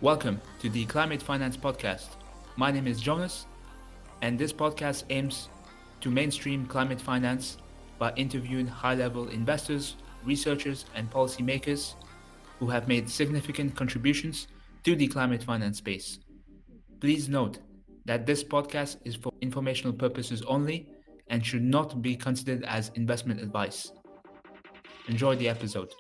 Welcome to the Climate Finance Podcast. My name is Jonas, and this podcast aims to mainstream climate finance by interviewing high-level investors, researchers, and policymakers who have made significant contributions to the climate finance space. Please note that this podcast is for informational purposes only and should not be considered as investment advice. Enjoy the episode.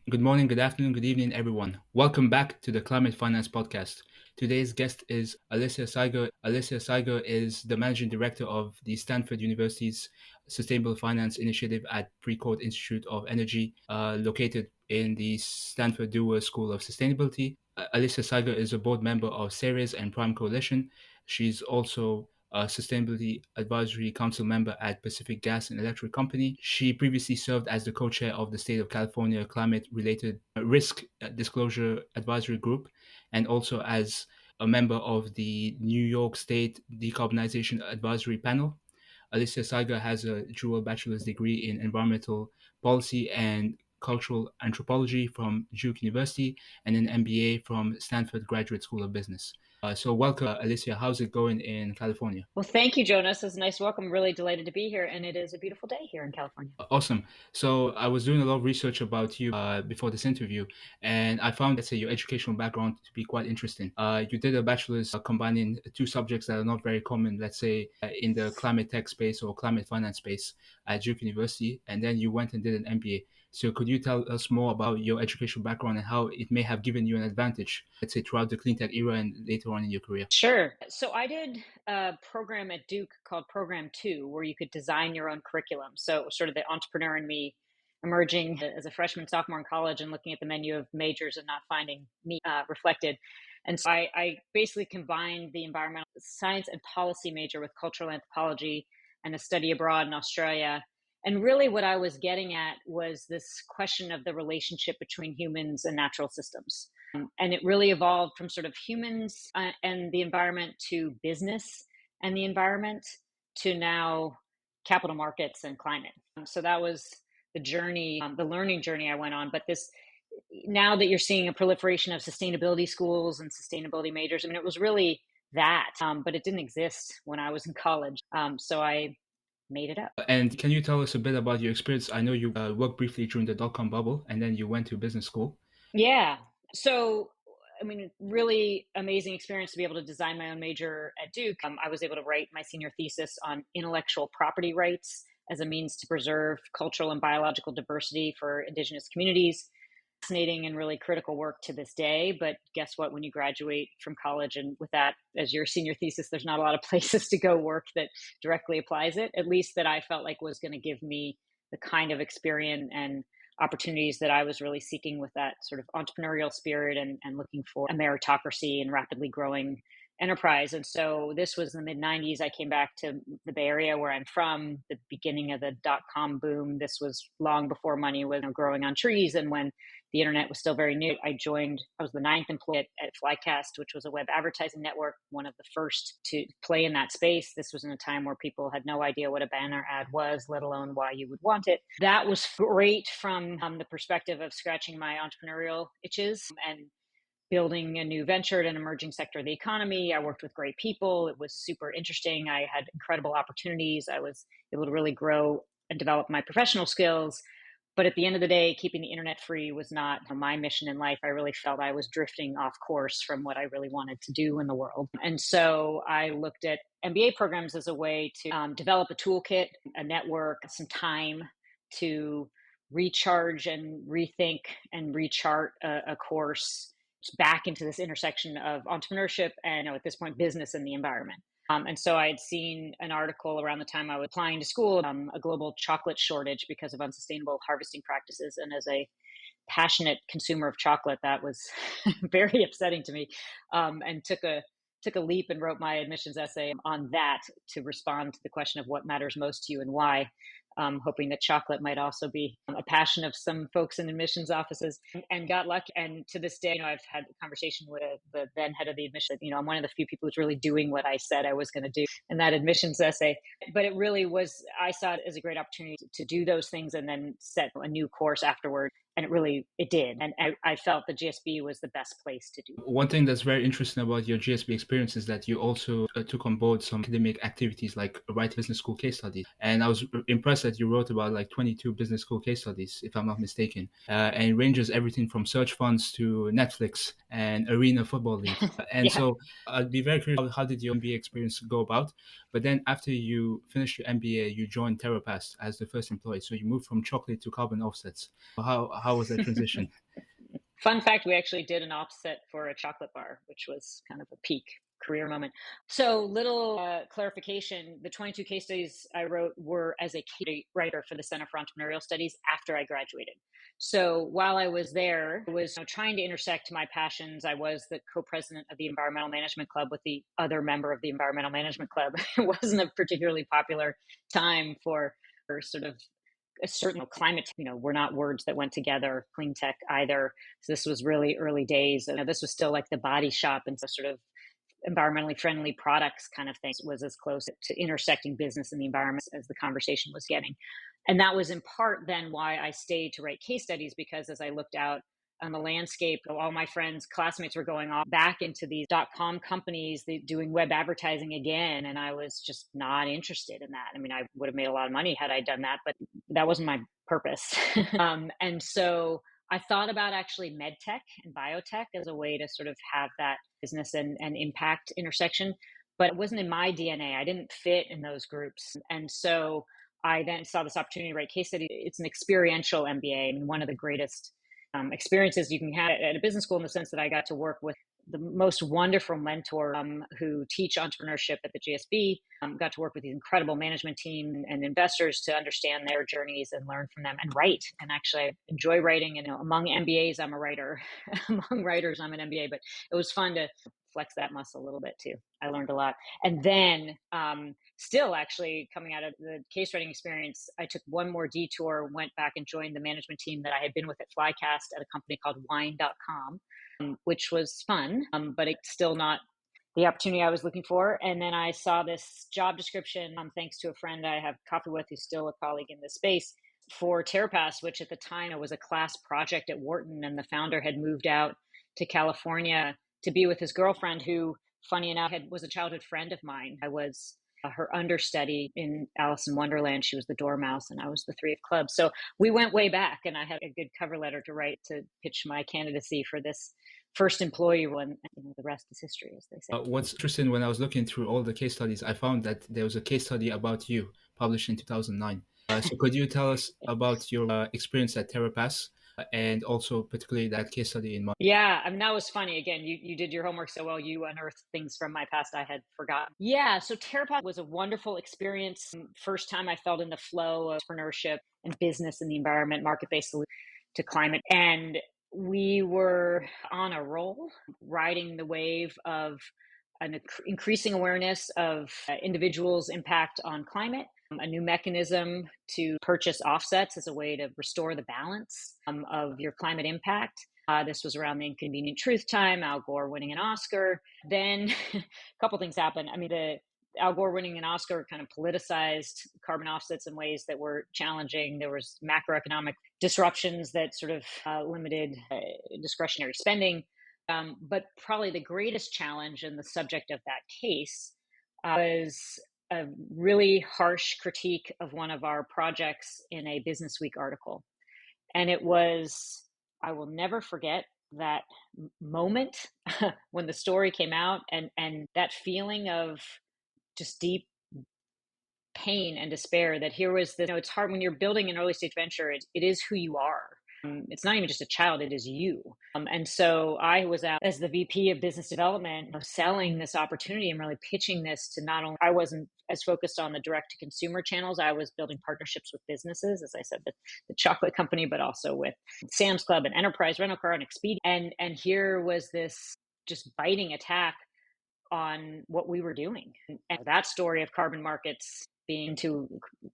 Good morning, good afternoon, good evening, everyone. Welcome back to the Climate Finance Podcast. Today's guest is Alicia Seiger. Alicia Seiger is the Managing Director of the Stanford University's Sustainable Finance Initiative at Precourt Institute of Energy, located in the Stanford Doerr School of Sustainability. Alicia Seiger is a board member of Ceres and Prime Coalition. She's also a Sustainability Advisory Council member at Pacific Gas and Electric Company. She previously served as the co-chair of the State of California Climate-Related Risk Disclosure Advisory Group, and also as a member of the New York State Decarbonisation Advisory Panel. Alicia Seiger has a dual bachelor's degree in environmental policy and cultural anthropology from Duke University and an MBA from Stanford Graduate School of Business. So welcome, Alicia. How's it going in California? Well, thank you, Jonas. It's a nice welcome. Really delighted to be here. And it is a beautiful day here in California. Awesome. So I was doing a lot of research about you before this interview, and I found, let's say, your educational background to be quite interesting. You did a bachelor's combining two subjects that are not very common, let's say, in the climate tech space or climate finance space at Duke University, and then you went and did an MBA. So could you tell us more about your educational background and how it may have given you an advantage, let's say, throughout the clean tech era and later on in your career? Sure. So I did a program at Duke called Program 2, where you could design your own curriculum. So sort of the entrepreneur in me emerging as a freshman, sophomore in college and looking at the menu of majors and not finding me reflected. And so I basically combined the environmental science and policy major with cultural anthropology and a study abroad in Australia. And really what I was getting at was this question of the relationship between humans and natural systems. And it really evolved from sort of humans and the environment to business and the environment to now capital markets and climate. So that was the journey, the learning journey I went on. But this, now that you're seeing a proliferation of sustainability schools and sustainability majors, I mean, it was really that, but it didn't exist when I was in college. So I made it up. And can you tell us a bit about your experience? I know you worked briefly during the dot-com bubble, and then you went to business school. Yeah. So, I mean, really amazing experience to be able to design my own major at Duke. I was able to write my senior thesis on intellectual property rights as a means to preserve cultural and biological diversity for indigenous communities. Fascinating and really critical work to this day. But guess what? When you graduate from college and with that as your senior thesis, there's not a lot of places to go work that directly applies it, at least that I felt like was going to give me the kind of experience and opportunities that I was really seeking with that sort of entrepreneurial spirit and looking for a meritocracy and rapidly growing enterprise. And so this was in the mid-90s. I came back to the Bay Area where I'm from, the beginning of the dot-com boom. This was long before money was growing on trees and when the internet was still very new. I was the 9th employee at Flycast, which was a web advertising network, one of the first to play in that space. This was in a time where people had no idea what a banner ad was, let alone why you would want it. That was great from the perspective of scratching my entrepreneurial itches and building a new venture at an emerging sector of the economy. I worked with great people. It was super interesting. I had incredible opportunities. I was able to really grow and develop my professional skills. But at the end of the day, keeping the internet free was not my mission in life. I really felt I was drifting off course from what I really wanted to do in the world. And so I looked at MBA programs as a way to develop a toolkit, a network, some time to recharge and rethink and rechart a course back into this intersection of entrepreneurship and at this point, business and the environment. And so I had seen an article around the time I was applying to school, a global chocolate shortage because of unsustainable harvesting practices. And as a passionate consumer of chocolate, that was very upsetting to me, and took a leap and wrote my admissions essay on that to respond to the question of what matters most to you and why. Hoping that chocolate might also be a passion of some folks in admissions offices, and got lucky. And to this day, I've had a conversation with the then head of the admission. I'm one of the few people who's really doing what I said I was going to do in that admissions essay. But it really was, I saw it as a great opportunity to do those things and then set a new course afterward And it did. And I felt the GSB was the best place to do. One thing that's very interesting about your GSB experience is that you also took on board some academic activities like write business school case studies. And I was impressed that you wrote about like 22 business school case studies, if I'm not mistaken. And it ranges everything from search funds to Netflix and arena football leagues. And Yeah. so I'd be very curious, how did your MBA experience go about? But then after you finished your MBA, you joined TerraPass as the first employee. So you moved from chocolate to carbon offsets. How was that transition? Fun fact, we actually did an offset for a chocolate bar, which was kind of a peak career moment. So little clarification, the 22 case studies I wrote were as a case writer for the Center for Entrepreneurial Studies after I graduated. So while I was there, I was trying to intersect my passions. I was the co-president of the Environmental Management Club with the other member of the Environmental Management Club. It wasn't a particularly popular time for sort of a certain climate, were not words that went together, clean tech either. So this was really early days. This was still like the body shop, and so sort of environmentally friendly products kind of things was as close to intersecting business and the environment as the conversation was getting. And that was in part then why I stayed to write case studies, because as I looked out on the landscape, all my friends, classmates were going off back into these .com companies, doing web advertising again. And I was just not interested in that. I mean, I would have made a lot of money had I done that, but that wasn't my purpose. And so I thought about actually med tech and biotech as a way to sort of have that business and impact intersection, but it wasn't in my DNA. I didn't fit in those groups. And so I then saw this opportunity to write case study. It's an experiential MBA. I mean, one of the greatest experiences you can have at a business school, in the sense that I got to work with the most wonderful mentor who teach entrepreneurship at the GSB, got to work with these incredible management team and investors to understand their journeys and learn from them and write. And actually, I enjoy writing. And among MBAs, I'm a writer. Among writers, I'm an MBA. But it was fun to flex that muscle a little bit too. I learned a lot. And then still actually coming out of the case writing experience, I took one more detour, went back and joined the management team that I had been with at Flycast at a company called wine.com, which was fun, but it's still not the opportunity I was looking for. And then I saw this job description, thanks to a friend I have coffee with who's still a colleague in this space, for TerraPass, which at the time it was a class project at Wharton, and the founder had moved out to California to be with his girlfriend, who, funny enough, was a childhood friend of mine. I was her understudy in Alice in Wonderland. She was the Dormouse, and I was the Three of Clubs. So we went way back, and I had a good cover letter to write to pitch my candidacy for this first employee role, and the rest is history, as they say. What's interesting, when I was looking through all the case studies, I found that there was a case study about you published in 2009. So could you tell us about your experience at TerraPass, and also particularly that case study in mind? Yeah, I mean, that was funny. Again, you did your homework so well. You unearthed things from my past I had forgotten. Yeah, so TerraPass was a wonderful experience. First time I felt in the flow of entrepreneurship and business and the environment, market-based solutions to climate. And we were on a roll, riding the wave of an increasing awareness of individuals' impact on climate, a new mechanism to purchase offsets as a way to restore the balance of your climate impact. This was around the Inconvenient Truth time, Al Gore winning an Oscar. Then a couple things happened. I mean, Al Gore winning an Oscar kind of politicized carbon offsets in ways that were challenging. There was macroeconomic disruptions that sort of limited discretionary spending. But probably the greatest challenge and the subject of that case was a really harsh critique of one of our projects in a Business Week article. And it was, I will never forget that moment when the story came out, and that feeling of just deep pain and despair that here was the, it's hard when you're building an early stage venture, it is who you are. It's not even just a child, it is you. And so I was out as the VP of business development, selling this opportunity and really pitching this to not only, I wasn't as focused on the direct to consumer channels, I was building partnerships with businesses, as I said, the chocolate company, but also with Sam's Club and Enterprise Rental Car and Expedia. And here was this just biting attack on what we were doing. And that story of carbon markets being to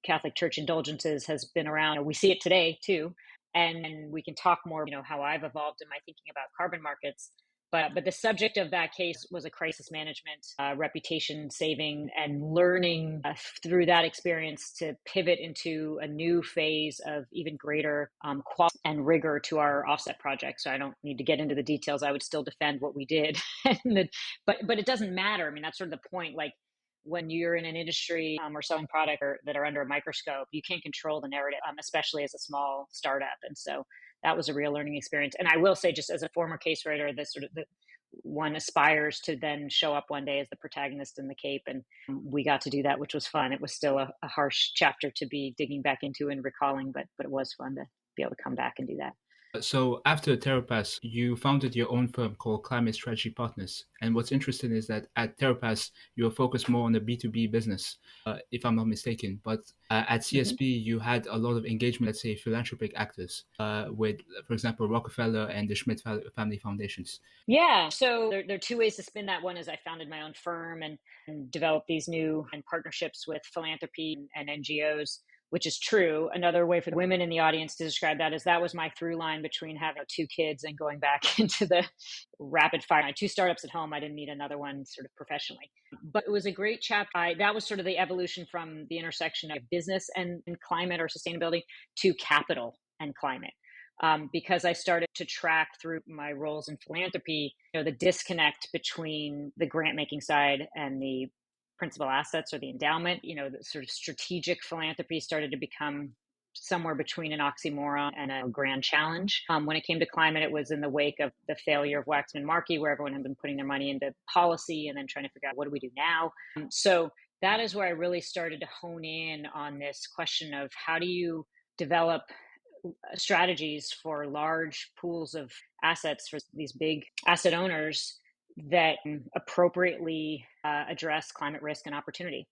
Catholic Church indulgences has been around. We see it today too. And we can talk more, how I've evolved in my thinking about carbon markets. But the subject of that case was a crisis management, reputation saving, and learning through that experience to pivot into a new phase of even greater quality and rigor to our offset project. So I don't need to get into the details. I would still defend what we did, but it doesn't matter. I mean, that's sort of the point. Like when you're in an industry or selling product that are under a microscope, you can't control the narrative, especially as a small startup. And so that was a real learning experience. And I will say, just as a former case writer, one aspires to then show up one day as the protagonist in the cape. And we got to do that, which was fun. It was still a harsh chapter to be digging back into and recalling, but it was fun to be able to come back and do that. So after TerraPass, you founded your own firm called Climate Strategy Partners. And what's interesting is that at TerraPass, you're focused more on the B2B business, if I'm not mistaken. But at CSP, you had a lot of engagement, let's say, philanthropic actors with, for example, Rockefeller and the Schmidt Family Foundations. Yeah. So there are two ways to spin that. One is I founded my own firm and developed these new partnerships with philanthropy and NGOs, which is true. Another way for the women in the audience to describe that is that was my through line between having 2 kids and going back into the rapid fire. I had 2 startups at home. I didn't need another one sort of professionally. But it was a great chapter. That was sort of the evolution from the intersection of business and climate or sustainability to capital and climate. Because I started to track through my roles in philanthropy, the disconnect between the grant making side and the principal assets or the endowment. The sort of strategic philanthropy started to become somewhere between an oxymoron and a grand challenge. When it came to climate, it was in the wake of the failure of Waxman-Markey, where everyone had been putting their money into policy and then trying to figure out what do we do now. So that is where I really started to hone in on this question of how do you develop strategies for large pools of assets for these big asset owners that appropriately address climate risk and opportunity.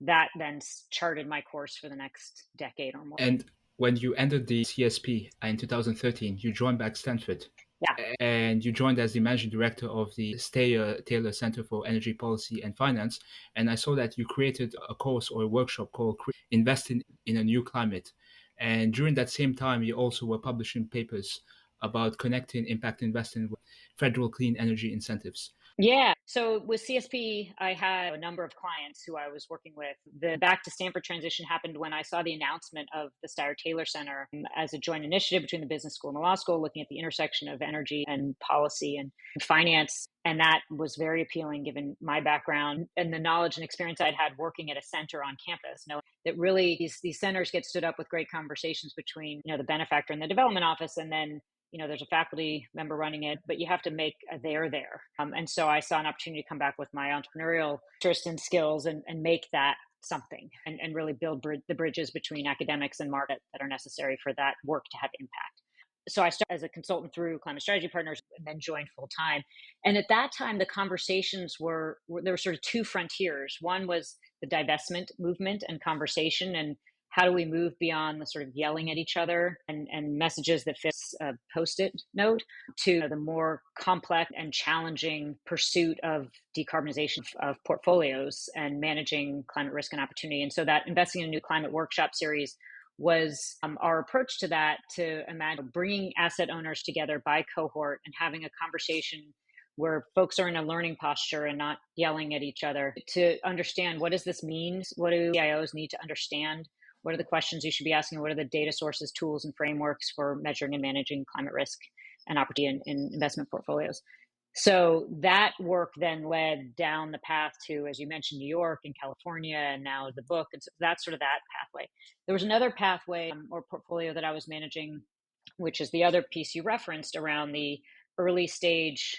That then charted my course for the next decade or more. And when you entered the CSP in 2013, you joined back Stanford. Yeah. And you joined as the managing director of the Steyer-Taylor Center for Energy Policy and Finance. And I saw that you created a course or a workshop called Investing in a New Climate. And during that same time, you also were publishing papers about connecting impact investing with federal clean energy incentives. Yeah. So with CSP, I had a number of clients who I was working with. The back to Stanford transition happened when I saw the announcement of the Steyer-Taylor Center as a joint initiative between the business school and the law school, looking at the intersection of energy and policy and finance. And that was very appealing given my background and the knowledge and experience I'd had working at a center on campus. Knowing that really these centers get stood up with great conversations between, the benefactor and the development office, and then there's a faculty member running it, but you have to make a there. And so I saw an opportunity to come back with my entrepreneurial interest and skills and make that something and really build the bridges between academics and market that are necessary for that work to have impact. So I started as a consultant through Climate Strategy Partners and then joined full time. And at that time, the conversations there were sort of 2 frontiers. One was the divestment movement and conversation, and how do we move beyond the sort of yelling at each other and messages that fit a Post-it note to the more complex and challenging pursuit of decarbonization of portfolios and managing climate risk and opportunity. And so that Investing in a New Climate workshop series was our approach to that, to imagine bringing asset owners together by cohort and having a conversation where folks are in a learning posture and not yelling at each other to understand what does this mean? What do CIOs need to understand? What are the questions you should be asking? What are the data sources, tools, and frameworks for measuring and managing climate risk and opportunity in investment portfolios? So that work then led down the path to, as you mentioned, New York and California, and now the book. And so that's sort of that pathway. There was another pathway or portfolio that I was managing, which is the other piece you referenced around the early stage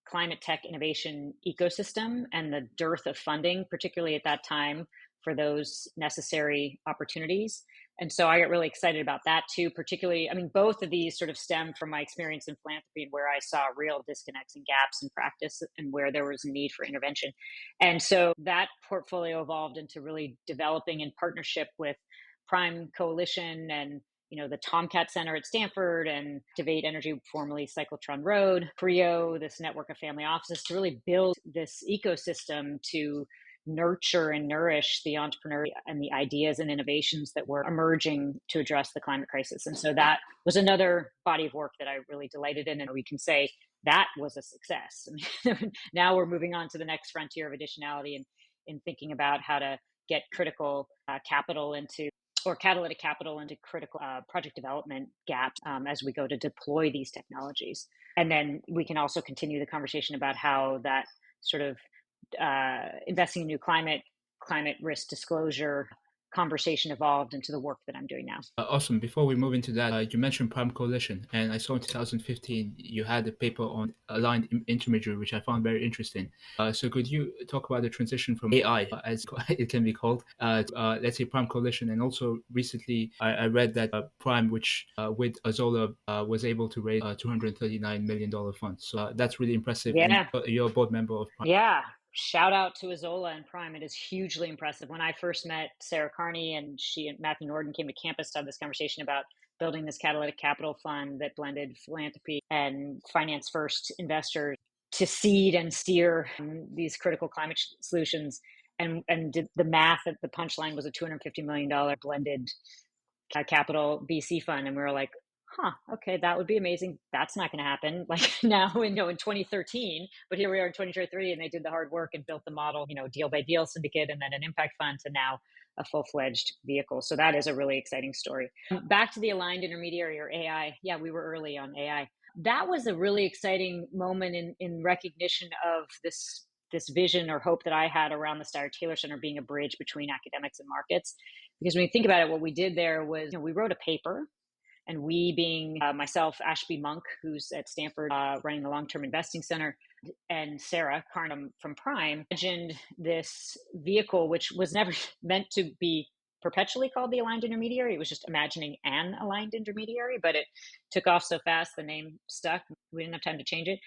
climate tech innovation ecosystem and the dearth of funding, particularly at that time, for those necessary opportunities. And so I got really excited about that too, particularly, both of these sort of stem from my experience in philanthropy and where I saw real disconnects and gaps in practice and where there was a need for intervention. And so that portfolio evolved into really developing in partnership with Prime Coalition and the Tomcat Center at Stanford and Activate Energy, formerly Cyclotron Road, CREO, this network of family offices, to really build this ecosystem to nurture and nourish the entrepreneurs and the ideas and innovations that were emerging to address the climate crisis. And so that was another body of work that I really delighted in. And we can say that was a success. I mean, now we're moving on to the next frontier of additionality and in thinking about how to get critical capital into or catalytic capital into critical project development gaps as we go to deploy these technologies. And then we can also continue the conversation about how that sort of investing in new climate risk disclosure conversation evolved into the work that I'm doing now. Awesome. Before we move into that, you mentioned Prime Coalition, and I saw in 2015 you had a paper on aligned intermediary, which I found very interesting. So could you talk about the transition from AI, as it can be called, let's say Prime Coalition, and also recently I read that Prime, which with Azola was able to raise $239 million fund. So that's really impressive. Yeah. And you're a board member of Prime. Yeah. Shout out to Azola and Prime. It is hugely impressive. When I first met Sarah Carney and she and Matthew Norden came to campus to have this conversation about building this catalytic capital fund that blended philanthropy and finance first investors to seed and steer these critical climate solutions. And the math at the punchline was a $250 million blended capital VC fund. And we were like, okay, that would be amazing. That's not going to happen like now in 2013, but here we are in 2023 and they did the hard work and built the model, deal by deal syndicate and then an impact fund to now a full-fledged vehicle. So that is a really exciting story. Back to the aligned intermediary or AI. Yeah, we were early on AI. That was a really exciting moment in recognition of this vision or hope that I had around the Steyer-Taylor Center being a bridge between academics and markets. Because when you think about it, what we did there was we wrote a paper. And we being myself, Ashby Monk, who's at Stanford running the Long-Term Investing Center, and Sarah Carnum from Prime, imagined this vehicle, which was never meant to be perpetually called the aligned intermediary. It was just imagining an aligned intermediary, but it took off so fast, the name stuck. We didn't have time to change it.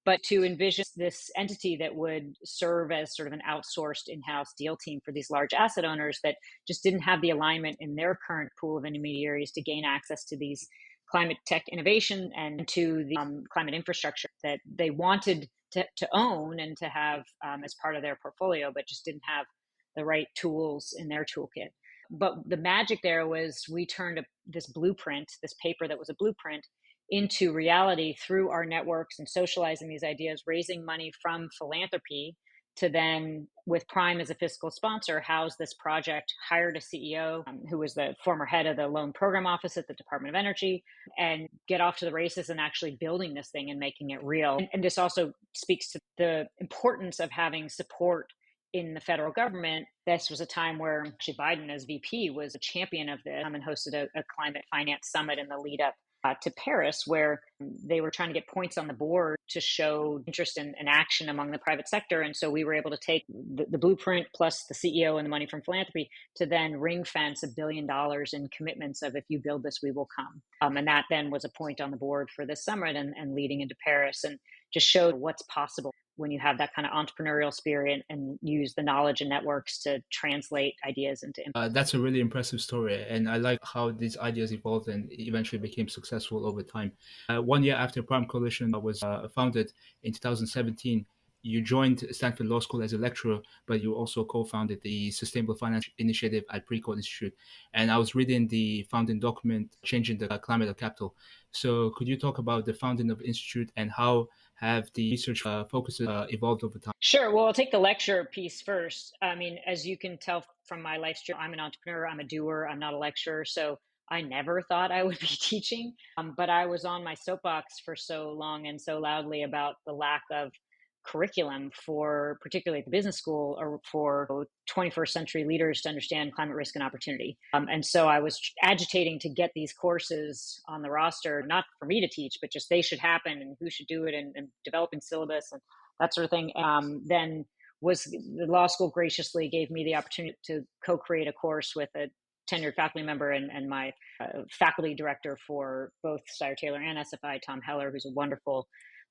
But to envision this entity that would serve as sort of an outsourced in-house deal team for these large asset owners that just didn't have the alignment in their current pool of intermediaries to gain access to these climate tech innovation and to the climate infrastructure that they wanted to own and to have as part of their portfolio, but just didn't have the right tools in their toolkit. But the magic there was we turned this blueprint, this paper that was a blueprint, into reality through our networks and socializing these ideas, raising money from philanthropy to then, with Prime as a fiscal sponsor, house this project, hired a CEO who was the former head of the loan program office at the Department of Energy, and get off to the races and actually building this thing and making it real. And this also speaks to the importance of having support in the federal government. This was a time where actually Biden as VP was a champion of this and hosted a climate finance summit in the lead up to Paris, where they were trying to get points on the board to show interest in action among the private sector. And so we were able to take the blueprint plus the CEO and the money from philanthropy to then ring fence $1 billion in commitments of if you build this, we will come. And that then was a point on the board for this summit and leading into Paris, and just showed what's possible when you have that kind of entrepreneurial spirit and use the knowledge and networks to translate ideas into impact. That's a really impressive story, and I like how these ideas evolved and eventually became successful over time. 1 year after Prime Coalition was founded in 2017, you joined Stanford Law School as a lecturer, but you also co-founded the Sustainable Finance Initiative at Precourt Institute. And I was reading the founding document, Changing the Climate of Capital. So could you talk about the founding of the Institute and how have the research focuses evolved over time? Sure. Well, I'll take the lecture piece first. I mean, as you can tell from my life story, I'm an entrepreneur, I'm a doer, I'm not a lecturer. So I never thought I would be teaching, but I was on my soapbox for so long and so loudly about the lack of curriculum for particularly at the business school or for 21st century leaders to understand climate risk and opportunity. And so I was agitating to get these courses on the roster, not for me to teach, but just they should happen and who should do it and developing syllabus and that sort of thing. Then was the law school graciously gave me the opportunity to co-create a course with a tenured faculty member and my faculty director for both Steyer-Taylor and SFI, Tom Heller, who's a wonderful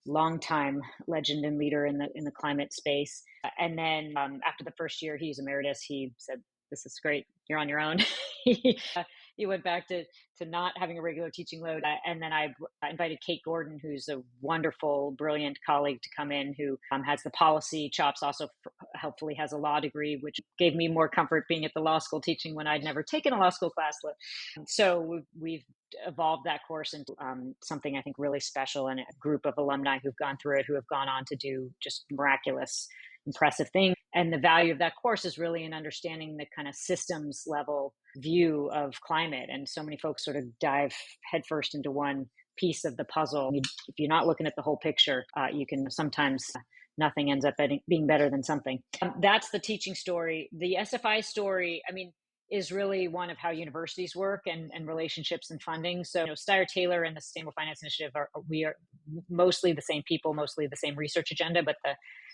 longtime legend and leader in the climate space. And then after the first year, he's emeritus. He said, "This is great. You're on your own." He went back to not having a regular teaching load. And then I invited Kate Gordon, who's a wonderful, brilliant colleague, to come in, who has the policy chops, also helpfully has a law degree, which gave me more comfort being at the law school teaching when I'd never taken a law school class. So we've evolved that course into something I think really special, and a group of alumni who've gone through it, who have gone on to do just miraculous, impressive things. And the value of that course is really in understanding the kind of systems level view of climate. And so many folks sort of dive headfirst into one piece of the puzzle. If you're not looking at the whole picture, you can sometimes nothing ends up being better than something. That's the teaching story. The SFI story, I mean, is really one of how universities work and relationships and funding. So, Steyer-Taylor and the Sustainable Finance Initiative we are mostly the same people, mostly the same research agenda, but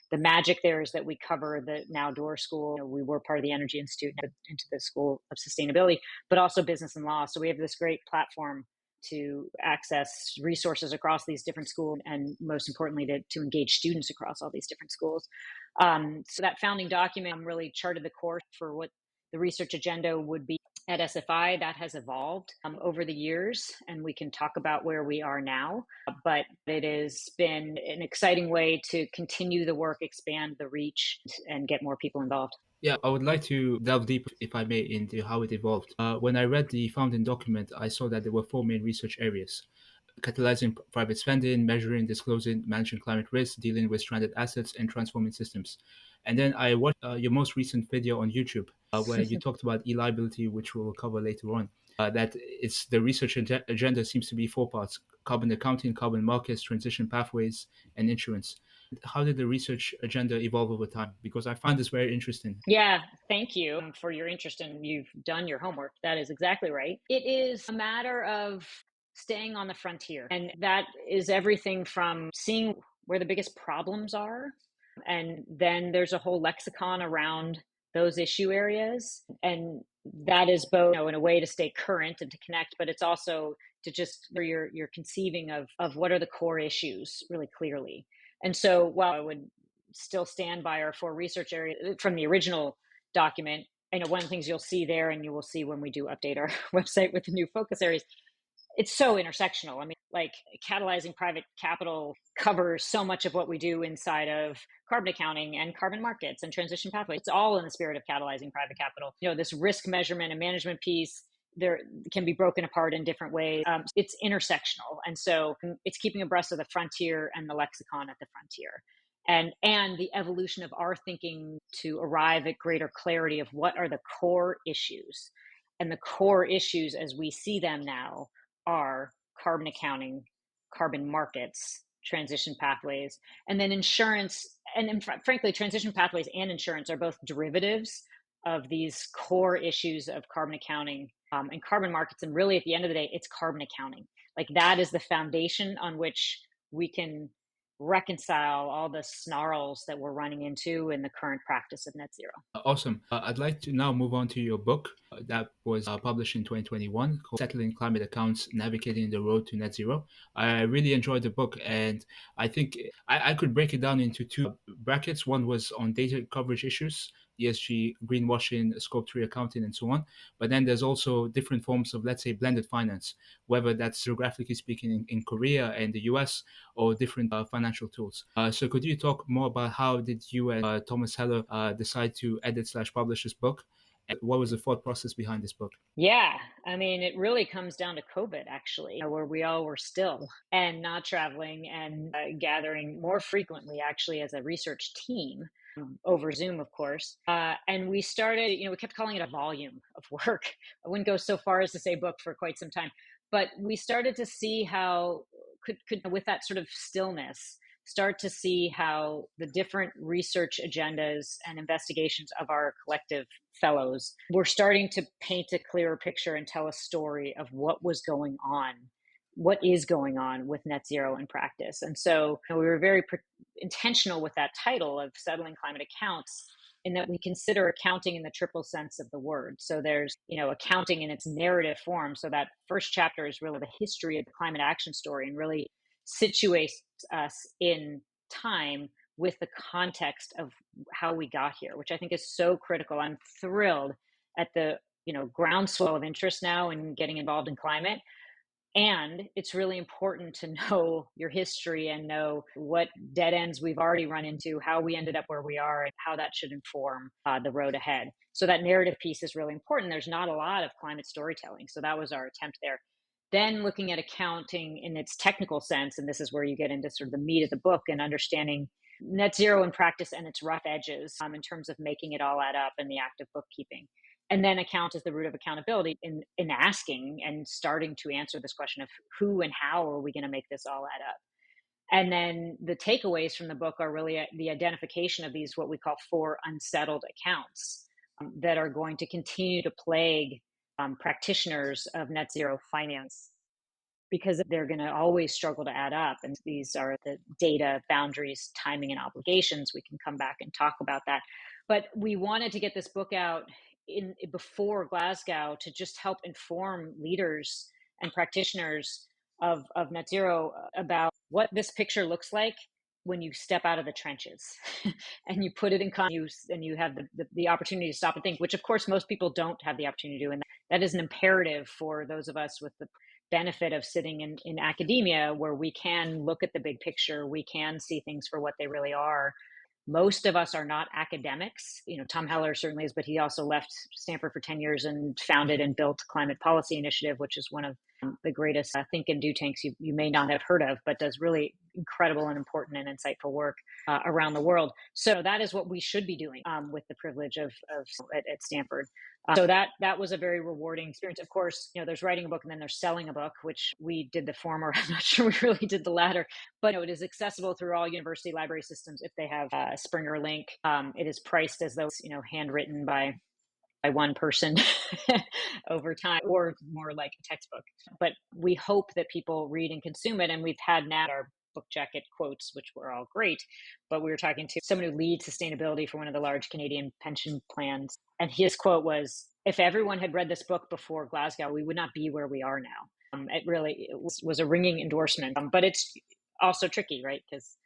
the magic there is that we cover the now Doerr School. We were part of the Energy Institute into the School of Sustainability, but also business and law. So we have this great platform to access resources across these different schools, and most importantly, to engage students across all these different schools. So that founding document really charted the course for what the research agenda would be at SFI. That has evolved over the years, and we can talk about where we are now. But it has been an exciting way to continue the work, expand the reach, and get more people involved. Yeah, I would like to delve deep, if I may, into how it evolved. When I read the founding document, I saw that there were four main research areas: catalyzing private spending, measuring, disclosing, managing climate risk, dealing with stranded assets, and transforming systems. And then I watched your most recent video on YouTube where you talked about E-Liability, which we'll cover later on. That it's the research agenda seems to be four parts: carbon accounting, carbon markets, transition pathways, and insurance. How did the research agenda evolve over time? Because I find this very interesting. Yeah, thank you for your interest, and you've done your homework. That is exactly right. It is a matter of staying on the frontier, and that is everything from seeing where the biggest problems are, and then there's a whole lexicon around those issue areas, and that is both, in a way to stay current and to connect, but it's also to just where you're conceiving of what are the core issues really clearly. And so while I would still stand by our four research areas from the original document, one of the things you'll see there, and you will see when we do update our website with the new focus areas, it's so intersectional. I mean, like catalyzing private capital covers so much of what we do inside of carbon accounting and carbon markets and transition pathways. It's all in the spirit of catalyzing private capital. This risk measurement and management piece, there can be broken apart in different ways. It's intersectional. And so it's keeping abreast of the frontier and the lexicon at the frontier. And the evolution of our thinking to arrive at greater clarity of what are the core issues. And the core issues as we see them now are carbon accounting, carbon markets, transition pathways, and then insurance. And frankly, transition pathways and insurance are both derivatives of these core issues of carbon accounting and carbon markets. And really, at the end of the day, it's carbon accounting. Like that is the foundation on which we can reconcile all the snarls that we're running into in the current practice of net zero. Awesome. I'd like to now move on to your book that was published in 2021 called Settling Climate Accounts, Navigating the Road to Net Zero. I really enjoyed the book, and I think I could break it down into two brackets. One was on data coverage issues, ESG, greenwashing, scope 3 accounting, and so on. But then there's also different forms of, let's say, blended finance, whether that's geographically speaking in Korea and the US or different financial tools. So could you talk more about how did you and Thomas Heller decide to edit/publish this book? And what was the thought process behind this book? Yeah, I mean, it really comes down to COVID, actually, where we all were still and not traveling and gathering more frequently, actually, as a research team over Zoom, of course. And we started, we kept calling it a volume of work. I wouldn't go so far as to say book for quite some time, but we started to see how could with that sort of stillness, start to see how the different research agendas and investigations of our collective fellows were starting to paint a clearer picture and tell a story of what was going on, what is going on with net zero in practice. And so we were very intentional with that title of Settling Climate Accounts, in that we consider accounting in the triple sense of the word. So there's, accounting in its narrative form. So that first chapter is really the history of the climate action story and really situates us in time with the context of how we got here, which I think is so critical. I'm thrilled at the groundswell of interest now in getting involved in climate. And it's really important to know your history and know what dead ends we've already run into, how we ended up where we are, and how that should inform the road ahead. So that narrative piece is really important. There's not a lot of climate storytelling. So that was our attempt there. Then looking at accounting in its technical sense, and this is where you get into sort of the meat of the book and understanding net zero in practice and its rough edges in terms of making it all add up in the act of bookkeeping. And then account is the root of accountability in asking and starting to answer this question of who and how are we going to make this all add up. And then the takeaways from the book are really the identification of these, what we call 4 unsettled accounts that are going to continue to plague practitioners of net zero finance, because they're going to always struggle to add up. And these are the data, boundaries, timing, and obligations. We can come back and talk about that. But we wanted to get this book out before Glasgow to just help inform leaders and practitioners of net zero about what this picture looks like when you step out of the trenches and you put it in context and you have the opportunity to stop and think, which of course most people don't have the opportunity to do. And that is an imperative for those of us with the benefit of sitting in academia, where we can look at the big picture, we can see things for what they really are. Most of us are not academics. Tom Heller certainly is, but he also left Stanford for 10 years and founded and built Climate Policy Initiative, which is one of the greatest think and do tanks you may not have heard of, but does really incredible and important and insightful work around the world. So that is what we should be doing with the privilege of at Stanford. So that was a very rewarding experience. Of course, there's writing a book and then there's selling a book, which we did the former. I'm not sure we really did the latter, but it is accessible through all university library systems if they have a Springer link. It is priced as though it's handwritten by one person over time, or more like a textbook. But we hope that people read and consume it. And we've had now our book jacket quotes, which were all great. But we were talking to someone who leads sustainability for one of the large Canadian pension plans. And his quote was, "If everyone had read this book before Glasgow, we would not be where we are now." It was a ringing endorsement. But it's also tricky, right? Because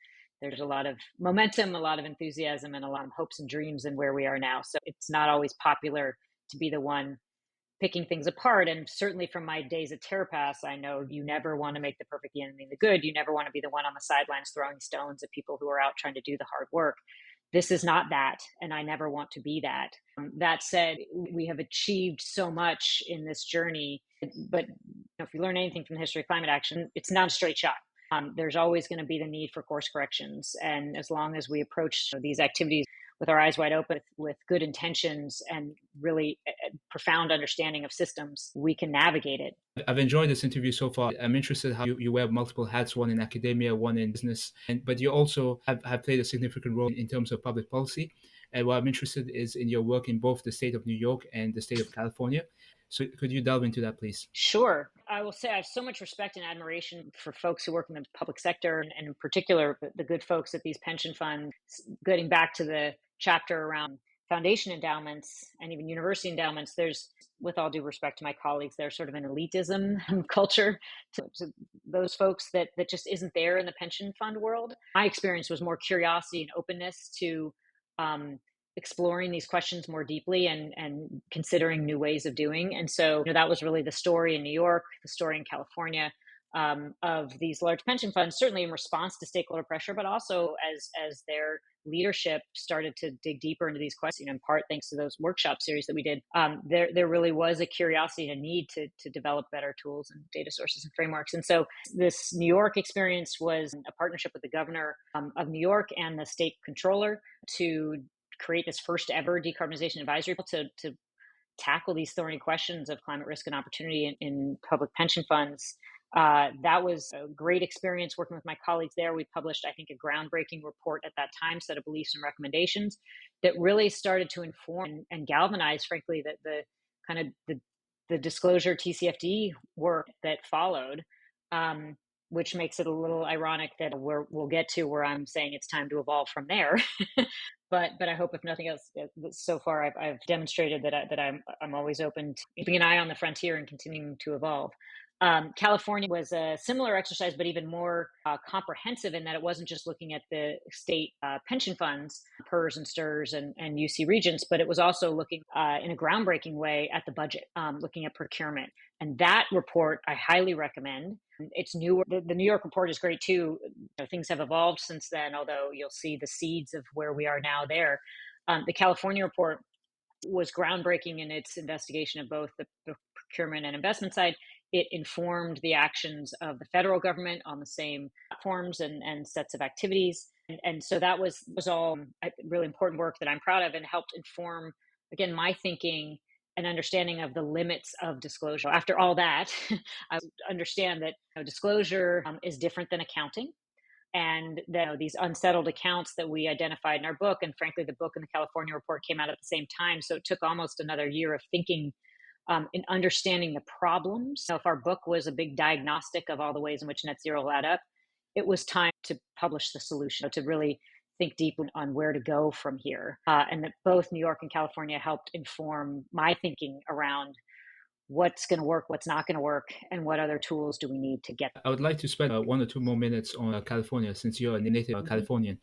there's a lot of momentum, a lot of enthusiasm, and a lot of hopes and dreams in where we are now. So it's not always popular to be the one picking things apart. And certainly from my days at TerraPass, I know you never want to make the perfect the enemy of the good. You never want to be the one on the sidelines throwing stones at people who are out trying to do the hard work. This is not that, and I never want to be that. That said, we have achieved so much in this journey, but if you learn anything from the history of climate action, it's not a straight shot. There's always going to be the need for course corrections. And as long as we approach these activities with our eyes wide open, with good intentions and really profound understanding of systems, we can navigate it. I've enjoyed this interview so far. I'm interested how you wear multiple hats, one in academia, one in business, but you also have played a significant role in terms of public policy. And what I'm interested is in your work in both the state of New York and the state of California. So could you delve into that, please? Sure. I will say I have so much respect and admiration for folks who work in the public sector, and in particular, the good folks at these pension funds. Getting back to the chapter around foundation endowments and even university endowments, there's, with all due respect to my colleagues, there's sort of an elitism culture to those folks that just isn't there in the pension fund world. My experience was more curiosity and openness to exploring these questions more deeply and considering new ways of doing. And so that was really the story in New York, the story in California, of these large pension funds, certainly in response to stakeholder pressure, but also as their leadership started to dig deeper into these questions, in part thanks to those workshop series that we did. There really was a curiosity and a need to develop better tools and data sources and frameworks. And so this New York experience was a partnership with the governor of New York and the state controller to create this first ever decarbonization advisory to tackle these thorny questions of climate risk and opportunity in public pension funds. That was a great experience working with my colleagues there. We published, I think, a groundbreaking report at that time, set of beliefs and recommendations that really started to inform and galvanize, frankly, the kind of the disclosure TCFD work that followed, which makes it a little ironic that we'll get to where I'm saying it's time to evolve from there. But I hope, if nothing else, so far I've demonstrated that I'm always open to keeping an eye on the frontier and continuing to evolve. California was a similar exercise, but even more comprehensive in that it wasn't just looking at the state pension funds, PERS and STRS and UC Regents, but it was also looking in a groundbreaking way at the budget, looking at procurement. And that report I highly recommend. It's newer. The New York report is great too. Things have evolved since then, although you'll see the seeds of where we are now there. The California report was groundbreaking in its investigation of both the procurement and investment side, it informed the actions of the federal government on the same platforms and sets of activities. And so that was all really important work that I'm proud of and helped inform, again, my thinking and understanding of the limits of disclosure. After all that, I understand that disclosure is different than accounting. And these unsettled accounts that we identified in our book, and frankly, the book and the California report came out at the same time. So it took almost another year of thinking in understanding the problems. So if our book was a big diagnostic of all the ways in which net zero will add up, it was time to publish the solution, to really think deep on where to go from here. And that both New York and California helped inform my thinking around what's going to work, what's not going to work, and what other tools do we need to get. I would like to spend 1 or 2 more minutes on California, since you're a native Californian.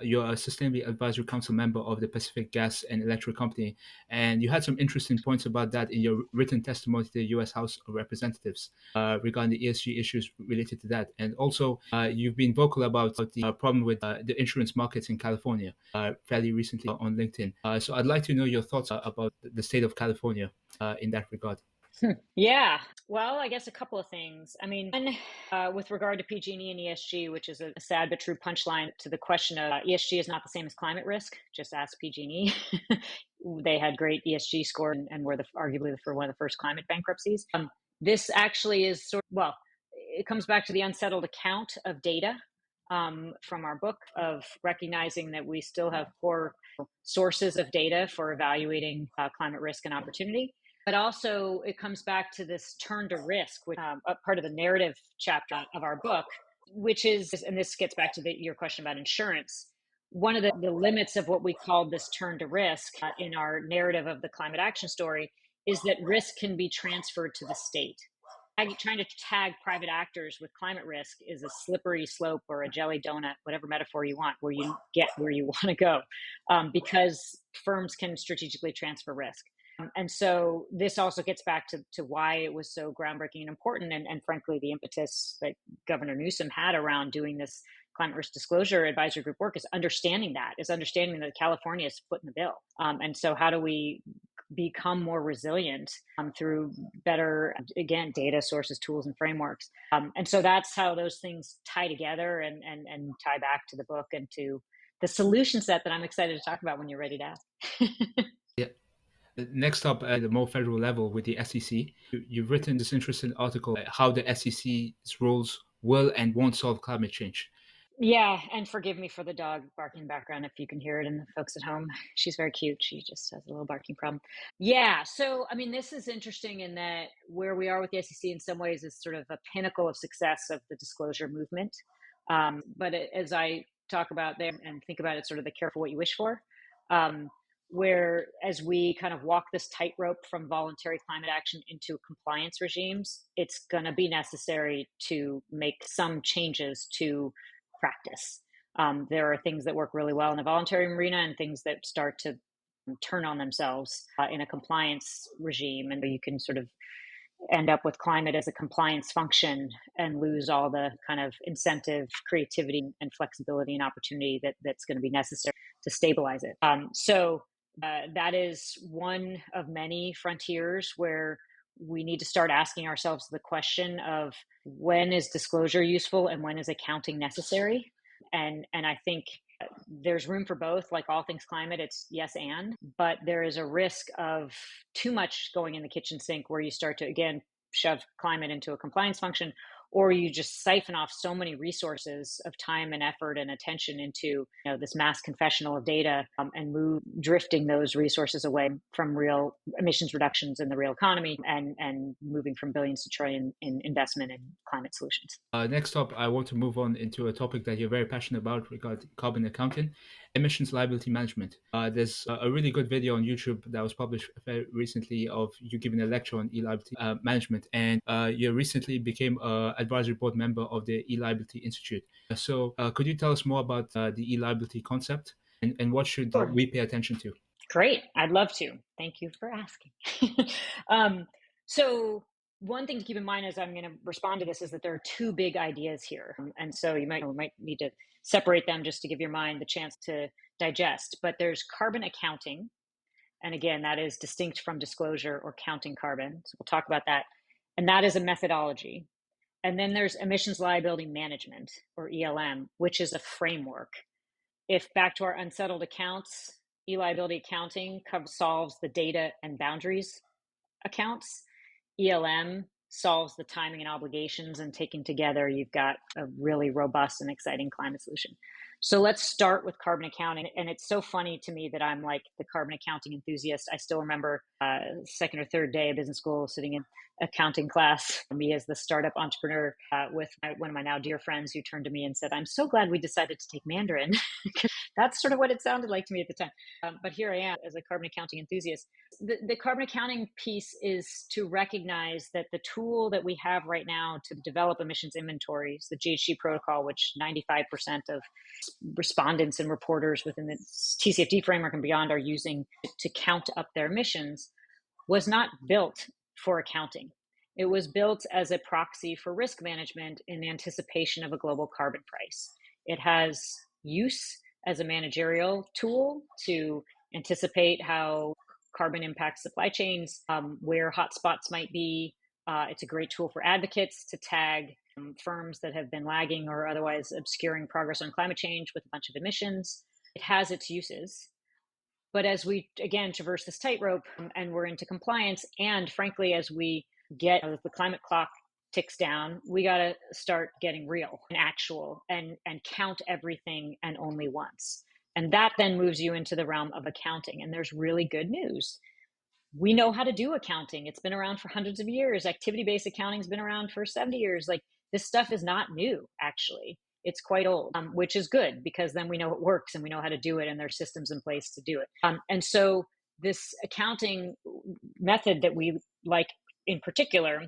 You're a Sustainability Advisory Council member of the Pacific Gas and Electric Company, and you had some interesting points about that in your written testimony to the U.S. House of Representatives regarding the ESG issues related to that. And also, you've been vocal about the problem with the insurance markets in California fairly recently on LinkedIn. So I'd like to know your thoughts about the state of California in that regard. Yeah. Well, I guess a couple of things. I mean, with regard to PG&E and ESG, which is a sad but true punchline to the question of ESG is not the same as climate risk. Just ask PG&E. They had great ESG score and were arguably one of the first climate bankruptcies. This actually is it comes back to the unsettled account of data from our book, of recognizing that we still have poor sources of data for evaluating climate risk and opportunity. But also it comes back to this turn to risk, which a part of the narrative chapter of our book, which is, and this gets back to your question about insurance. One of the limits of what we call this turn to risk in our narrative of the climate action story is that risk can be transferred to the state. Trying to tag private actors with climate risk is a slippery slope or a jelly donut, whatever metaphor you want, where you get where you want to go, because firms can strategically transfer risk. And so this also gets back to why it was so groundbreaking and important. And frankly, the impetus that Governor Newsom had around doing this climate risk disclosure advisory group work is understanding that California is footing the bill. And so how do we become more resilient through better, again, data sources, tools, and frameworks? And so that's how those things tie together and tie back to the book and to the solution set that I'm excited to talk about when you're ready to ask. Yeah. Next up, at the more federal level with the SEC, you've written this interesting article, how the SEC's rules will and won't solve climate change. Yeah, and forgive me for the dog barking background if you can hear it, and the folks at home. She's very cute. She just has a little barking problem. Yeah, so I mean, this is interesting in that where we are with the SEC in some ways is sort of a pinnacle of success of the disclosure movement. But as I talk about there and think about it, sort of the careful what you wish for, where as we kind of walk this tightrope from voluntary climate action into compliance regimes, it's going to be necessary to make some changes to practice. There are things that work really well in the voluntary arena and things that start to turn on themselves in a compliance regime. And you can sort of end up with climate as a compliance function and lose all the kind of incentive, creativity, and flexibility and opportunity that's going to be necessary to stabilize it. So that is one of many frontiers where we need to start asking ourselves the question of when is disclosure useful and when is accounting necessary? And I think there's room for both. Like all things climate, it's yes and, but there is a risk of too much going in the kitchen sink where you start to, again, shove climate into a compliance function, or you just siphon off so many resources of time and effort and attention into this mass confessional of data and drifting those resources away from real emissions reductions in the real economy and moving from billions to trillion in investment in climate solutions. Next up, I want to move on into a topic that you're very passionate about regarding carbon accounting, emissions liability management. There's a really good video on YouTube that was published very recently of you giving a lecture on E-Liability management, and you recently became an advisory board member of the E-Liability Institute. So could you tell us more about the E-Liability concept and what should we pay attention to? Great. I'd love to. Thank you for asking. So one thing to keep in mind as I'm going to respond to this is that there are two big ideas here. And so we might need to separate them just to give your mind the chance to digest. But there's carbon accounting. And again, that is distinct from disclosure or counting carbon. So we'll talk about that. And that is a methodology. And then there's emissions liability management, or ELM, which is a framework. If back to our unsettled accounts, E-Liability accounting solves the data and boundaries accounts. ELM solves the timing and obligations, and taken together, you've got a really robust and exciting climate solution. So let's start with carbon accounting. And it's so funny to me that I'm like the carbon accounting enthusiast. I still remember second or third day of business school sitting in accounting class, me as the startup entrepreneur with one of my now dear friends who turned to me and said, "I'm so glad we decided to take Mandarin." That's sort of what it sounded like to me at the time. But here I am as a carbon accounting enthusiast. The carbon accounting piece is to recognize that the tool that we have right now to develop emissions inventories, the GHG protocol, which 95% of respondents and reporters within the TCFD framework and beyond are using to count up their emissions, was not built for accounting. It was built as a proxy for risk management in anticipation of a global carbon price. It has use as a managerial tool to anticipate how carbon impacts supply chains, where hotspots might be. It's a great tool for advocates to tag firms that have been lagging or otherwise obscuring progress on climate change with a bunch of emissions. It has its uses. But as we, again, traverse this tightrope and we're into compliance, and frankly, as we get the climate clock ticks down, we got to start getting real and actual and count everything and only once. And that then moves you into the realm of accounting. And there's really good news. We know how to do accounting. It's been around for hundreds of years. Activity-based accounting's been around for 70 years. Like, this stuff is not new, actually. It's quite old, which is good because then we know it works and we know how to do it and there's systems in place to do it. And so this accounting method that we like in particular,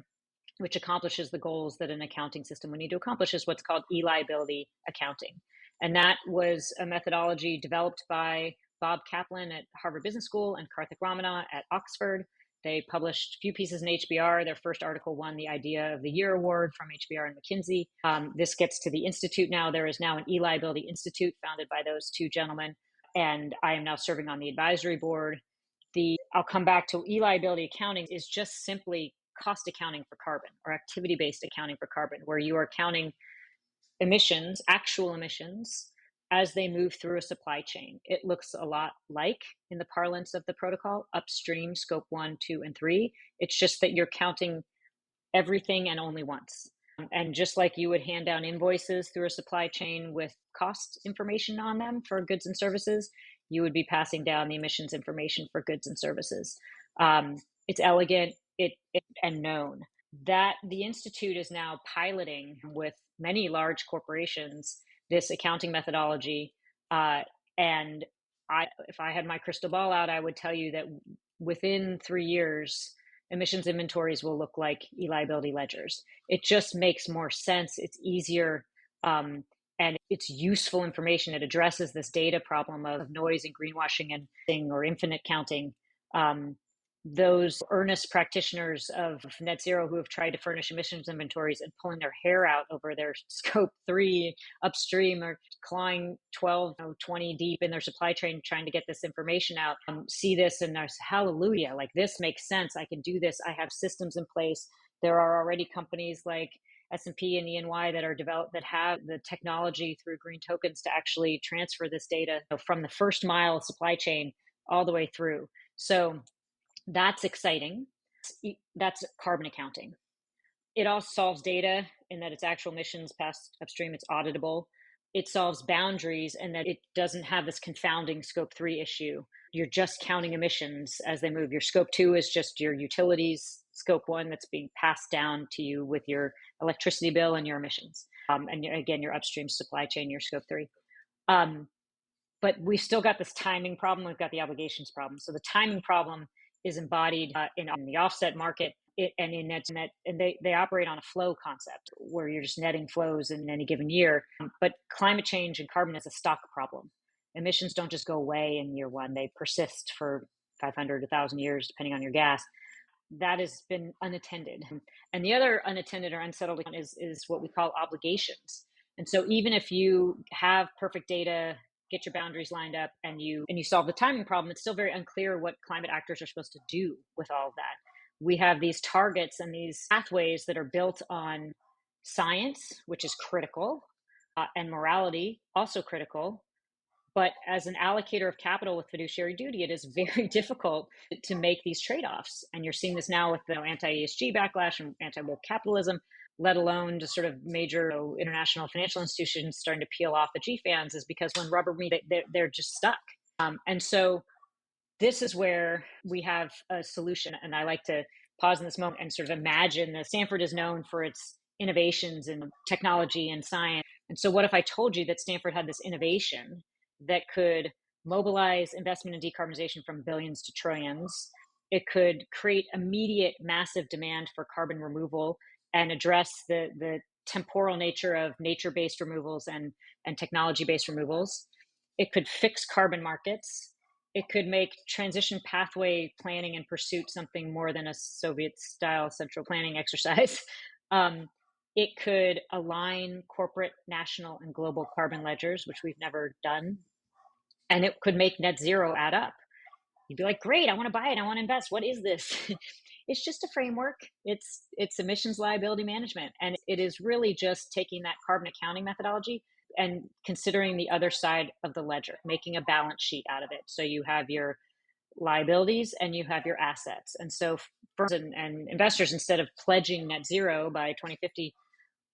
which accomplishes the goals that an accounting system would need to accomplish, is what's called E-Liability accounting. And that was a methodology developed by Bob Kaplan at Harvard Business School and Karthik Ramana at Oxford. They published a few pieces in HBR. Their first article won the Idea of the Year award from HBR and McKinsey. This gets to the Institute now. There is now an E-Liability Institute founded by those two gentlemen, and I am now serving on the advisory board. I'll come back to E-Liability accounting is just simply cost accounting for carbon, or activity-based accounting for carbon, where you are counting emissions, actual emissions, as they move through a supply chain. It looks a lot like, in the parlance of the protocol, upstream scope 1, 2, and 3. It's just that you're counting everything and only once. And just like you would hand down invoices through a supply chain with cost information on them for goods and services, you would be passing down the emissions information for goods and services. It's elegant and known. That the Institute is now piloting with many large corporations this accounting methodology. And if I had my crystal ball out, I would tell you that within 3 years, emissions inventories will look like E-Liability ledgers. It just makes more sense. It's easier, and it's useful information. It addresses this data problem of noise and greenwashing and or infinite counting. Those earnest practitioners of net zero who have tried to furnish emissions inventories and pulling their hair out over their scope 3 upstream, or clawing 12, 20 deep in their supply chain trying to get this information out, see this and there's hallelujah, like, this makes sense. I can do this. I have systems in place. There are already companies like S&P and E&Y that are developed that have the technology through green tokens to actually transfer this data from the first mile supply chain all the way through. So that's exciting. That's carbon accounting. It also solves data in that it's actual emissions passed upstream. It's auditable. It solves boundaries in that it doesn't have this confounding scope 3 issue. You're just counting emissions as they move. Your scope 2 is just your utilities. Scope 1 that's being passed down to you with your electricity bill and your emissions. And again, your upstream supply chain, your scope 3. But we've still got this timing problem. We've got the obligations problem. So the timing problem is embodied in the offset market, and they operate on a flow concept where you're just netting flows in any given year. But climate change and carbon is a stock problem. Emissions don't just go away in year one; they persist for 500 to 1,000 years, depending on your gas. That has been unattended. And the other unattended or unsettled is what we call obligations. And so even if you have perfect data, get your boundaries lined up, and you solve the timing problem, it's still very unclear what climate actors are supposed to do with all of that. we have these targets and these pathways that are built on science, which is critical, and morality, also critical. But as an allocator of capital with fiduciary duty, it is very difficult to make these trade-offs. And you're seeing this now with the anti-ESG backlash and anti-woke capitalism, let alone just sort of major international financial institutions starting to peel off the GFANs, is because when rubber meets, they're just stuck. And so this is where we have a solution. And I like to pause in this moment and sort of imagine that Stanford is known for its innovations in technology and science. And so what if I told you that Stanford had this innovation that could mobilize investment in decarbonization from billions to trillions? It could create immediate massive demand for carbon removal and address the temporal nature of nature-based removals and technology-based removals. It could fix carbon markets. It could make transition pathway planning and pursuit something more than a Soviet-style central planning exercise. It could align corporate, national, and global carbon ledgers, which we've never done. And it could make net zero add up. You'd be like, great, I want to buy it. I want to invest. What is this? It's just a framework. It's emissions liability management. And it is really just taking that carbon accounting methodology and considering the other side of the ledger, making a balance sheet out of it. So you have your liabilities and you have your assets. And so firms and investors, instead of pledging net zero by 2050,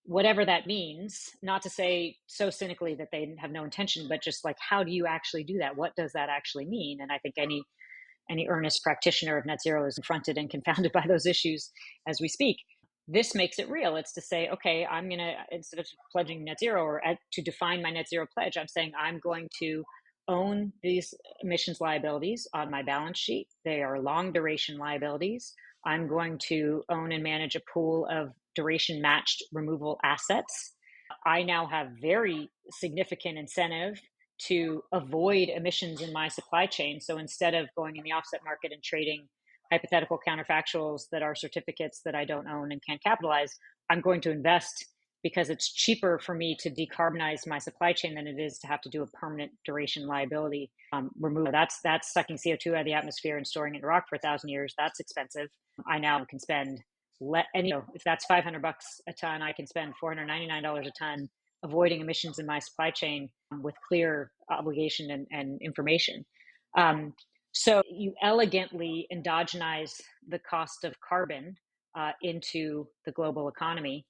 whatever that means, not to say so cynically that they have no intention, but just like, how do you actually do that? What does that actually mean? And I think any earnest practitioner of net zero is confronted and confounded by those issues as we speak. This makes it real. It's to say, okay, I'm going to, instead of pledging net zero or to define my net zero pledge, I'm saying I'm going to own these emissions liabilities on my balance sheet. They are long duration liabilities. I'm going to own and manage a pool of duration matched removal assets. I now have very significant incentive to avoid emissions in my supply chain. So instead of going in the offset market and trading hypothetical counterfactuals that are certificates that I don't own and can't capitalize, I'm going to invest because it's cheaper for me to decarbonize my supply chain than it is to have to do a permanent duration liability removal. That's sucking CO2 out of the atmosphere and storing it in rock for 1,000 years. That's expensive. I now can spend, if that's $500 a ton, I can spend $499 a ton avoiding emissions in my supply chain with clear obligation and information. So you elegantly endogenize the cost of carbon into the global economy.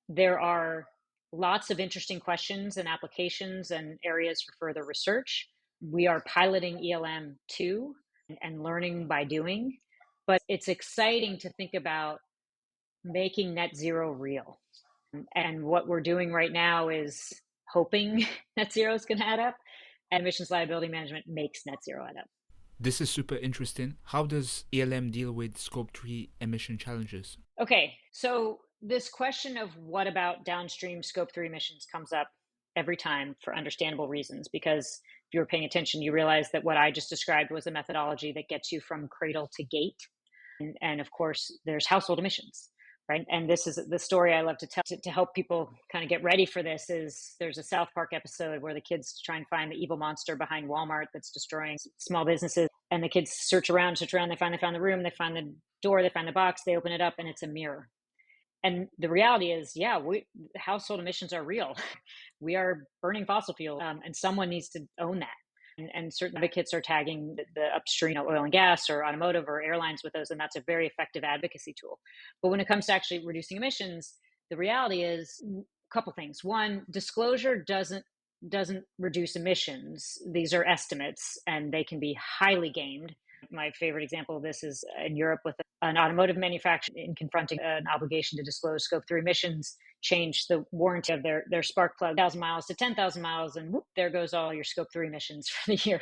There are lots of interesting questions and applications and areas for further research. We are piloting ELM 2 and learning by doing, but it's exciting to think about making net zero real. And what we're doing right now is hoping net zero is going to add up, and emissions liability management makes net zero add up. This is super interesting. How does ELM deal with Scope 3 emission challenges? Okay, so this question of what about downstream Scope 3 emissions comes up every time for understandable reasons, because if you were paying attention, you realize that what I just described was a methodology that gets you from cradle to gate. And of course, there's household emissions, right? And this is the story I love to tell to help people kind of get ready for this. Is there's a South Park episode where the kids try and find the evil monster behind Walmart that's destroying small businesses. And the kids search around, they found the room, they find the door, they find the box, they open it up, and it's a mirror. And the reality is, household emissions are real. We are burning fossil fuel, and someone needs to own that. And certain advocates are tagging the upstream, oil and gas or automotive or airlines with those, and that's a very effective advocacy tool. But when it comes to actually reducing emissions, the reality is a couple things. One, disclosure doesn't reduce emissions. These are estimates, and they can be highly gamed. My favorite example of this is in Europe with an automotive manufacturer in confronting an obligation to disclose Scope 3 emissions, changed the warranty of their spark plug 1,000 miles to 10,000 miles, and whoop, there goes all your Scope 3 emissions for the year.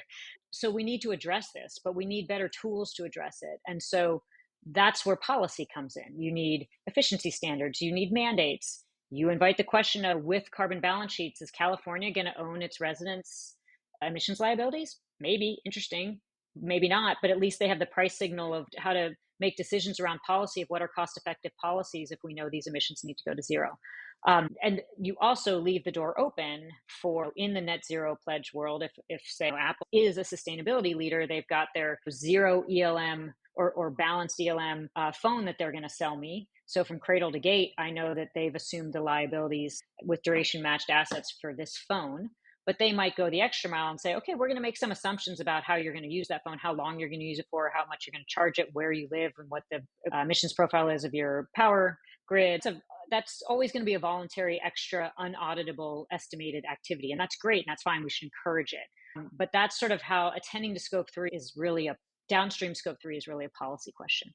So we need to address this, but we need better tools to address it. And so that's where policy comes in. You need efficiency standards, you need mandates. You invite the question of, with carbon balance sheets, is California going to own its residents' emissions liabilities? Maybe, interesting. Maybe not, but at least they have the price signal of how to make decisions around policy of what are cost-effective policies if we know these emissions need to go to zero. And you also leave the door open for, in the net zero pledge world, if say Apple is a sustainability leader, they've got their zero ELM or balanced ELM phone that they're going to sell me. So from cradle to gate, I know that they've assumed the liabilities with duration matched assets for this phone. But they might go the extra mile and say, okay, we're going to make some assumptions about how you're going to use that phone, how long you're going to use it for, how much you're going to charge it, where you live, and what the emissions profile is of your power grid. So that's always going to be a voluntary, extra, unauditable, estimated activity. And that's great. And that's fine. We should encourage it. But that's sort of how attending to scope 3 is really downstream scope 3 is really a policy question.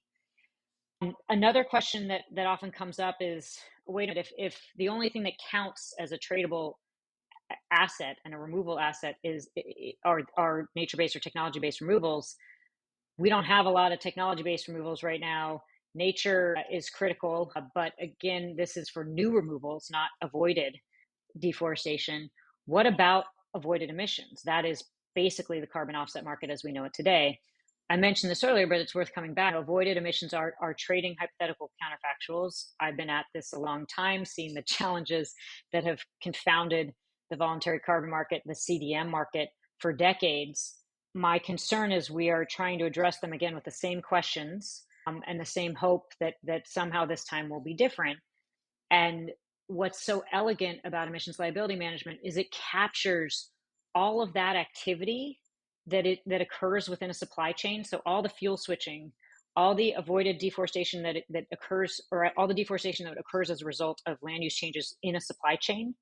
Another question that often comes up is, wait a minute, if the only thing that counts as a tradable asset and a removal asset are nature-based or technology-based removals, we don't have a lot of technology-based removals right now. Nature is critical, but again, this is for new removals, not avoided deforestation. What about avoided emissions? That is basically the carbon offset market as we know it today. I mentioned this earlier, but it's worth coming back. Avoided emissions are trading hypothetical counterfactuals. I've been at this a long time, seeing the challenges that have confounded the voluntary carbon market, the CDM market for decades. My concern is we are trying to address them again with the same questions and the same hope that somehow this time will be different. And what's so elegant about emissions liability management is it captures all of that activity that occurs within a supply chain. So all the fuel switching, all the avoided deforestation that occurs, or all the deforestation that occurs as a result of land use changes in a supply chain,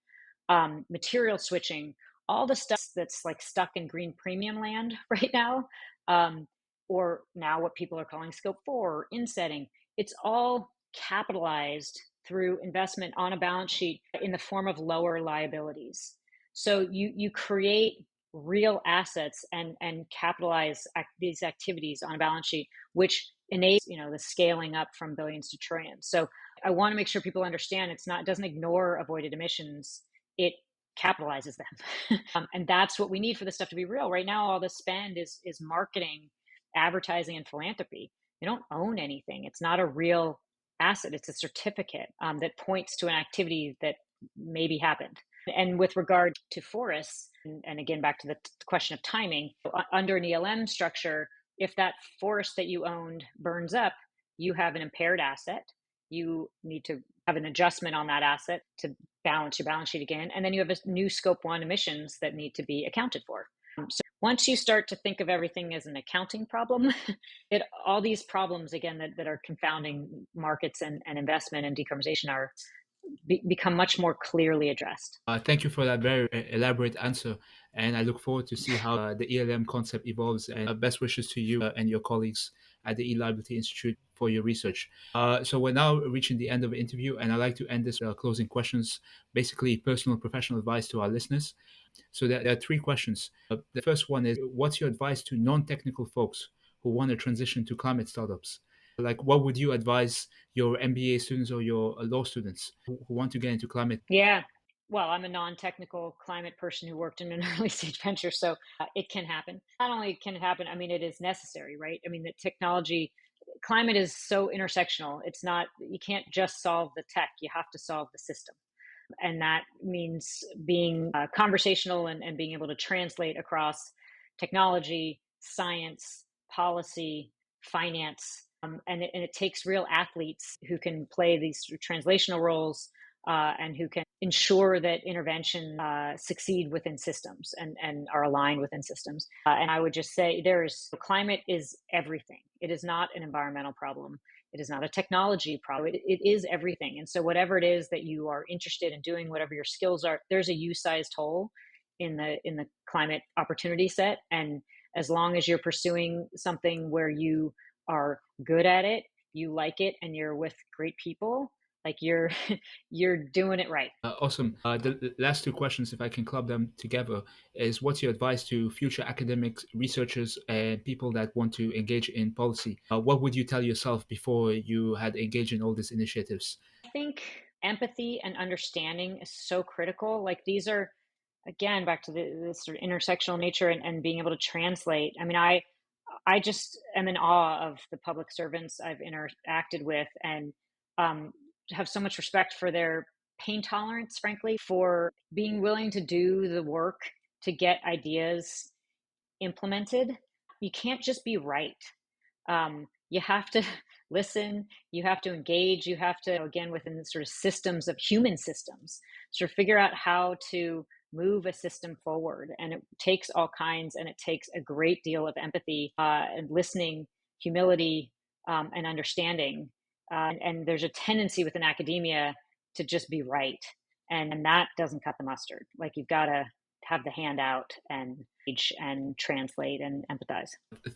material switching, all the stuff that's like stuck in green premium land right now, or now what people are calling scope 4 insetting. It's all capitalized through investment on a balance sheet in the form of lower liabilities. So you create real assets and capitalize these activities on a balance sheet, which enables the scaling up from billions to trillions. So I want to make sure people understand it doesn't ignore avoided emissions, it capitalizes them. And that's what we need for this stuff to be real. Right now, all the spend is marketing, advertising, and philanthropy. They don't own anything. It's not a real asset. It's a certificate that points to an activity that maybe happened. And with regard to forests, and again, back to the question of timing, under an ELM structure, if that forest that you owned burns up, you have an impaired asset. You need to have an adjustment on that asset to balance your balance sheet again. And then you have a new scope 1 emissions that need to be accounted for. So once you start to think of everything as an accounting problem, all these problems, again, that are confounding markets and investment and decarbonization become much more clearly addressed. Thank you for that very elaborate answer. And I look forward to see how the ELM concept evolves. And best wishes to you and your colleagues at the E-Liability Institute for your research. So we're now reaching the end of the interview, and I like to end this with closing questions, basically personal professional advice to our listeners. So there are 3 questions. The first one is, what's your advice to non-technical folks who want to transition to climate startups? Like, what would you advise your MBA students or your law students who want to get into climate? Yeah. Well, I'm a non-technical climate person who worked in an early stage venture, so it can happen. Not only can it happen, I mean, it is necessary, right? I mean, the technology, climate is so intersectional. It's not, you can't just solve the tech, you have to solve the system. And that means being conversational and being able to translate across technology, science, policy, finance. And it takes real athletes who can play these translational roles and who can ensure that intervention succeed within systems and are aligned within systems. And I would just say climate is everything. It is not an environmental problem. It is not a technology problem. It is everything. And so whatever it is that you are interested in doing, whatever your skills are, there's a U-sized hole in the climate opportunity set. And as long as you're pursuing something where you are good at it, you like it, and you're with great people, like you're doing it right. Awesome. The last 2 questions, if I can club them together, is what's your advice to future academics, researchers, and people that want to engage in policy? What would you tell yourself before you had engaged in all these initiatives? I think empathy and understanding is so critical. Like these are, again, back to the sort of intersectional nature and being able to translate. I mean, I just am in awe of the public servants I've interacted with, and have so much respect for their pain tolerance, frankly, for being willing to do the work to get ideas implemented. You can't just be right. you have to listen, you have to engage, you have to, again, within the sort of systems of human systems, sort of figure out how to move a system forward. And it takes all kinds, and it takes a great deal of empathy and listening, humility, and understanding. And there's a tendency within academia to just be right. And that doesn't cut the mustard. Like, you've got to have the hand out and teach and translate and empathize.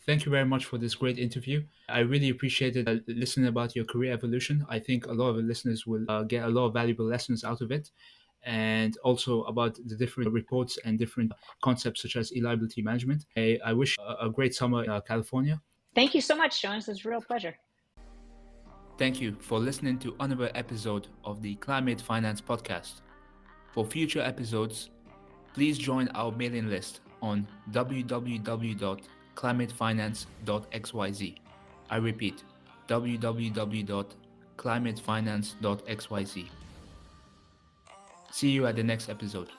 Thank you very much for this great interview. I really appreciated listening about your career evolution. I think a lot of the listeners will get a lot of valuable lessons out of it, and also about the different reports and different concepts such as e-liability management. I wish a great summer in California. Thank you so much, Jonas. It's a real pleasure. Thank you for listening to another episode of the Climate Finance Podcast. For future episodes, please join our mailing list on www.climatefinance.xyz. I repeat, www.climatefinance.xyz. See you at the next episode.